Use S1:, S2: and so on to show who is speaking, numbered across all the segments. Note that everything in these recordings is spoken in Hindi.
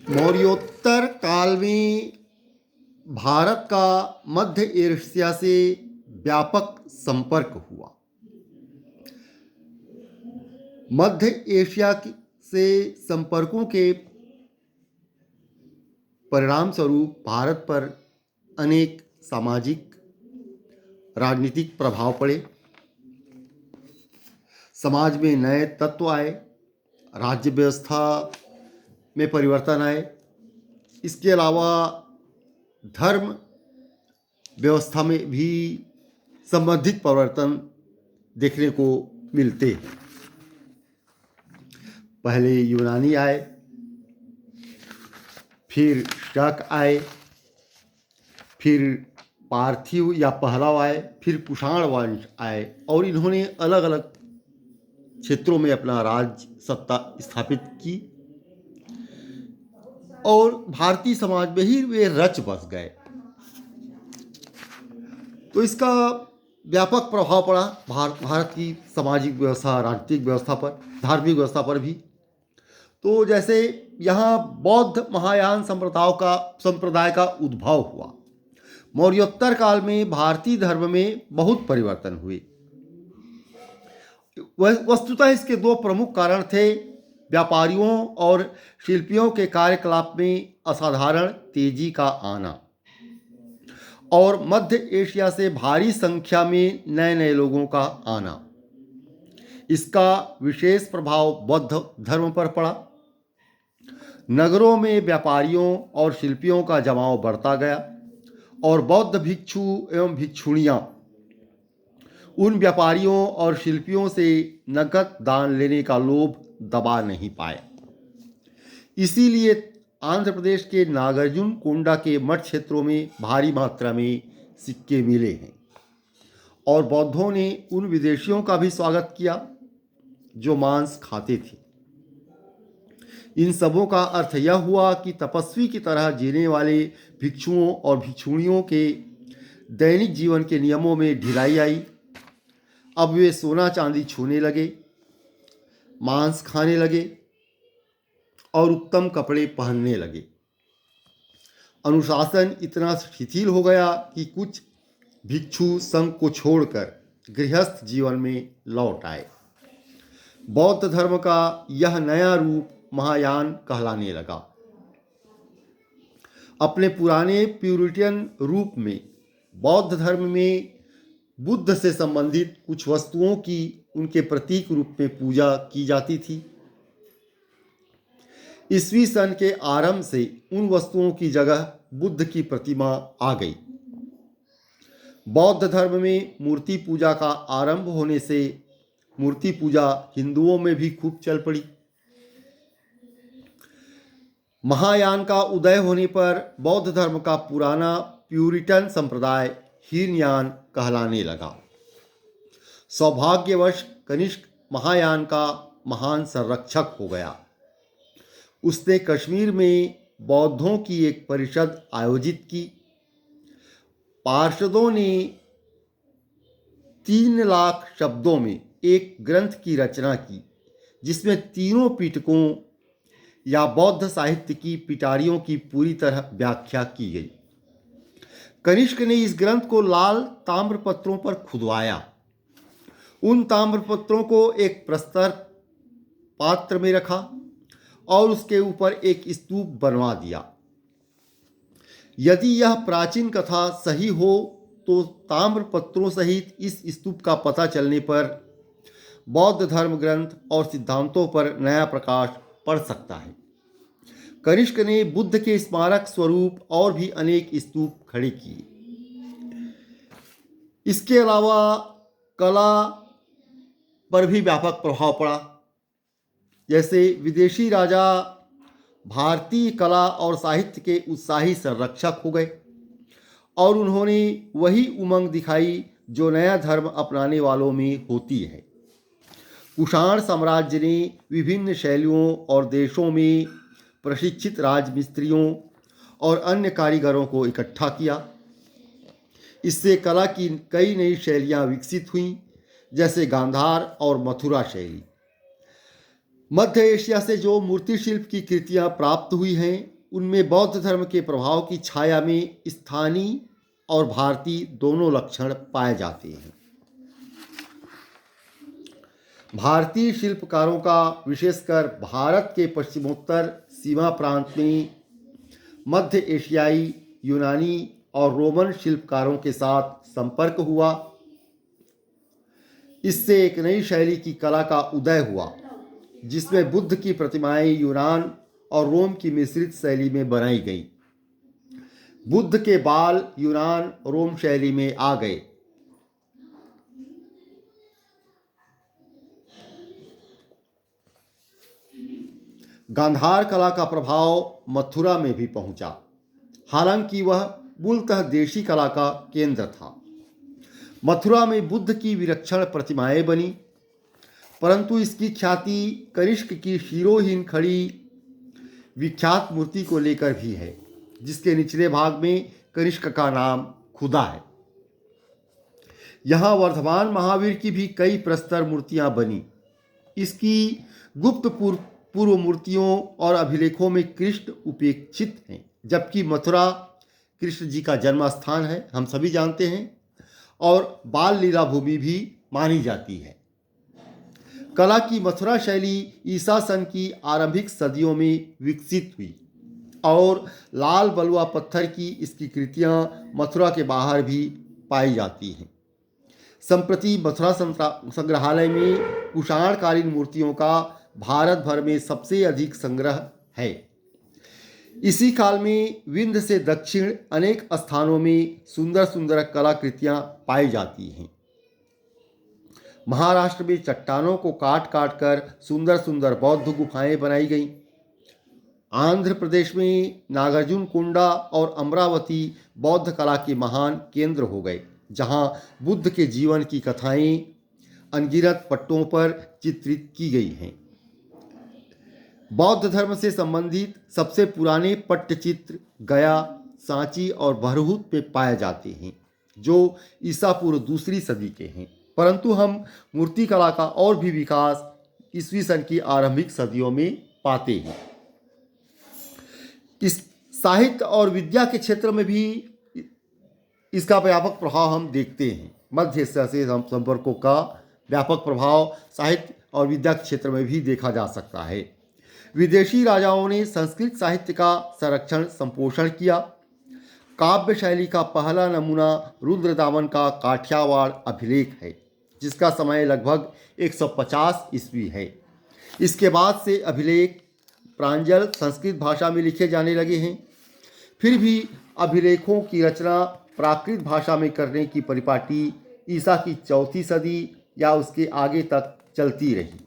S1: मौर्योत्तर काल में भारत का मध्य एशिया से व्यापक संपर्क हुआ। मध्य एशिया से संपर्कों के परिणाम स्वरूप भारत पर अनेक सामाजिक राजनीतिक प्रभाव पड़े। समाज में नए तत्व आए, राज्य व्यवस्था में परिवर्तन आए। इसके अलावा धर्म व्यवस्था में भी संबंधित परिवर्तन देखने को मिलते हैं। पहले यूनानी आए, फिर शक आए, फिर पार्थिव या पहलव आए, फिर कुषाण वंश आए और इन्होंने अलग अलग क्षेत्रों में अपना राज्य सत्ता स्थापित की और भारतीय समाज में ही वे रच बस गए। तो इसका व्यापक प्रभाव पड़ा भारत की सामाजिक व्यवस्था, राजनीतिक व्यवस्था पर, धार्मिक व्यवस्था पर भी। तो जैसे यहाँ बौद्ध महायान संप्रदाय का उद्भव हुआ। मौर्योत्तर काल में भारतीय धर्म में बहुत परिवर्तन हुए। वस्तुतः इसके दो प्रमुख कारण थे। व्यापारियों और शिल्पियों के कार्यकलाप में असाधारण तेजी का आना और मध्य एशिया से भारी संख्या में नए नए लोगों का आना। इसका विशेष प्रभाव बौद्ध धर्म पर पड़ा। नगरों में व्यापारियों और शिल्पियों का जमाव बढ़ता गया और बौद्ध भिक्षु एवं भिक्षुणियाँ उन व्यापारियों और शिल्पियों से नकद दान लेने का लोभ दबा नहीं पाए। इसीलिए आंध्र प्रदेश के नागार्जुन कोंडा के मठ क्षेत्रों में भारी मात्रा में सिक्के मिले हैं और बौद्धों ने उन विदेशियों का भी स्वागत किया जो मांस खाते थे। इन सबों का अर्थ यह हुआ कि तपस्वी की तरह जीने वाले भिक्षुओं और भिक्षुणियों के दैनिक जीवन के नियमों में ढिलाई आई। अब वे सोना चांदी छूने लगे, मांस खाने लगे और उत्तम कपड़े पहनने लगे। अनुशासन इतना शिथिल हो गया कि कुछ भिक्षु संघ को छोड़कर गृहस्थ जीवन में लौट आए। बौद्ध धर्म का यह नया रूप महायान कहलाने लगा। अपने पुराने प्यूरिटियन रूप में बौद्ध धर्म में बुद्ध से संबंधित कुछ वस्तुओं की उनके प्रतीक रूप में पूजा की जाती थी। ईस्वी सन के आरंभ से उन वस्तुओं की जगह बुद्ध की प्रतिमा आ गई। बौद्ध धर्म में मूर्ति पूजा का आरंभ होने से मूर्ति पूजा हिंदुओं में भी खूब चल पड़ी। महायान का उदय होने पर बौद्ध धर्म का पुराना प्यूरिटन संप्रदाय हीनयान कहलाने लगा। सौभाग्यवश कनिष्क महायान का महान संरक्षक हो गया। उसने कश्मीर में बौद्धों की एक परिषद आयोजित की। पार्षदों ने 3 लाख शब्दों में एक ग्रंथ की रचना की जिसमें तीनों पिटकों या बौद्ध साहित्य की पिटारियों की पूरी तरह व्याख्या की गई। कनिष्क ने इस ग्रंथ को लाल ताम्रपत्रों पर खुदवाया। उन ताम्रपत्रों को एक प्रस्तर पात्र में रखा और उसके ऊपर एक स्तूप बनवा दिया। यदि यह प्राचीन कथा सही हो तो ताम्रपत्रों सहित इस स्तूप का पता चलने पर बौद्ध धर्म ग्रंथ और सिद्धांतों पर नया प्रकाश पड़ सकता है। कनिष्क ने बुद्ध के स्मारक स्वरूप और भी अनेक स्तूप खड़े किए। इसके अलावा कला पर भी व्यापक प्रभाव पड़ा। जैसे विदेशी राजा भारतीय कला और साहित्य के उत्साही संरक्षक हो गए और उन्होंने वही उमंग दिखाई जो नया धर्म अपनाने वालों में होती है। कुषाण साम्राज्य ने विभिन्न शैलियों और देशों में प्रशिक्षित राजमिस्त्रियों और अन्य कारीगरों को इकट्ठा किया। इससे कला की कई नई शैलियाँ विकसित हुईं, जैसे गांधार और मथुरा शैली। मध्य एशिया से जो मूर्ति शिल्प की कृतियाँ प्राप्त हुई हैं उनमें बौद्ध धर्म के प्रभाव की छाया में स्थानीय और भारतीय दोनों लक्षण पाए जाते हैं। भारतीय शिल्पकारों का विशेषकर भारत के पश्चिमोत्तर सीमा प्रांत में मध्य एशियाई, यूनानी और रोमन शिल्पकारों के साथ संपर्क हुआ। इससे एक नई शैली की कला का उदय हुआ जिसमें बुद्ध की प्रतिमाएं यूनान और रोम की मिश्रित शैली में बनाई गईं। बुद्ध के बाल यूनान रोम शैली में आ गए। गांधार कला का प्रभाव मथुरा में भी पहुंचा, हालांकि वह मूलतः देशी कला का केंद्र था। मथुरा में बुद्ध की विलक्षण प्रतिमाएं बनी, परंतु इसकी ख्याति कनिष्क की शिरोहीन खड़ी विख्यात मूर्ति को लेकर भी है, जिसके निचले भाग में कनिष्क का नाम खुदा है। यहाँ वर्धमान महावीर की भी कई प्रस्तर मूर्तियां बनी। इसकी गुप्त पूर्व मूर्तियों और अभिलेखों में कृष्ण उपेक्षित हैं, जबकि मथुरा कृष्ण जी का जन्म स्थान है, हम सभी जानते हैं, और बाल लीला भूमि भी मानी जाती है। कला की मथुरा शैली ईसा सन की आरंभिक सदियों में विकसित हुई और लाल बलुआ पत्थर की इसकी कृतियां मथुरा के बाहर भी पाई जाती हैं। संप्रति मथुरा संग्रहालय में कुषाणकालीन मूर्तियों का भारत भर में सबसे अधिक संग्रह है। इसी काल में विंध्य से दक्षिण अनेक स्थानों में सुंदर सुंदर कलाकृतियां पाई जाती हैं। महाराष्ट्र में चट्टानों को काट काट कर सुंदर सुंदर बौद्ध गुफाएं बनाई गईं। आंध्र प्रदेश में नागार्जुन कोंडा और अमरावती बौद्ध कला के महान केंद्र हो गए, जहां बुद्ध के जीवन की कथाएं अनगिनत पट्टों पर चित्रित की गई हैं। बौद्ध धर्म से संबंधित सबसे पुराने पट्टचित्र गया, सांची और बरहुत में पाए जाते हैं, जो ईसा पूर्व दूसरी सदी के हैं। परंतु हम मूर्तिकला का और भी विकास ईस्वी सन की आरंभिक सदियों में पाते हैं। इस साहित्य और विद्या के क्षेत्र में भी इसका व्यापक प्रभाव हम देखते हैं। मध्य एशिया से संपर्कों का व्यापक प्रभाव साहित्य और विद्या के क्षेत्र में भी देखा जा सकता है। विदेशी राजाओं ने संस्कृत साहित्य का संरक्षण संपोषण किया। काव्य शैली का पहला नमूना रुद्रदामन का काठियावाड़ अभिलेख है, जिसका समय लगभग 150 ईस्वी है। इसके बाद से अभिलेख प्रांजल संस्कृत भाषा में लिखे जाने लगे हैं। फिर भी अभिलेखों की रचना प्राकृत भाषा में करने की परिपाटी ईसा की 4वीं सदी या उसके आगे तक चलती रही।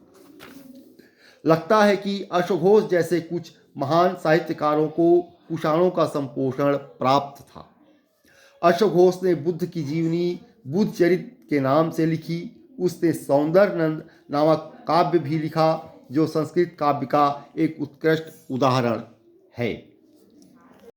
S1: लगता है कि अश्वघोष जैसे कुछ महान साहित्यकारों को कुषाणों का संपोषण प्राप्त था। अश्वघोष ने बुद्ध की जीवनी बुद्ध चरित के नाम से लिखी। उसने सौंदर्यनंद नामक काव्य भी लिखा, जो संस्कृत काव्य का एक उत्कृष्ट उदाहरण है।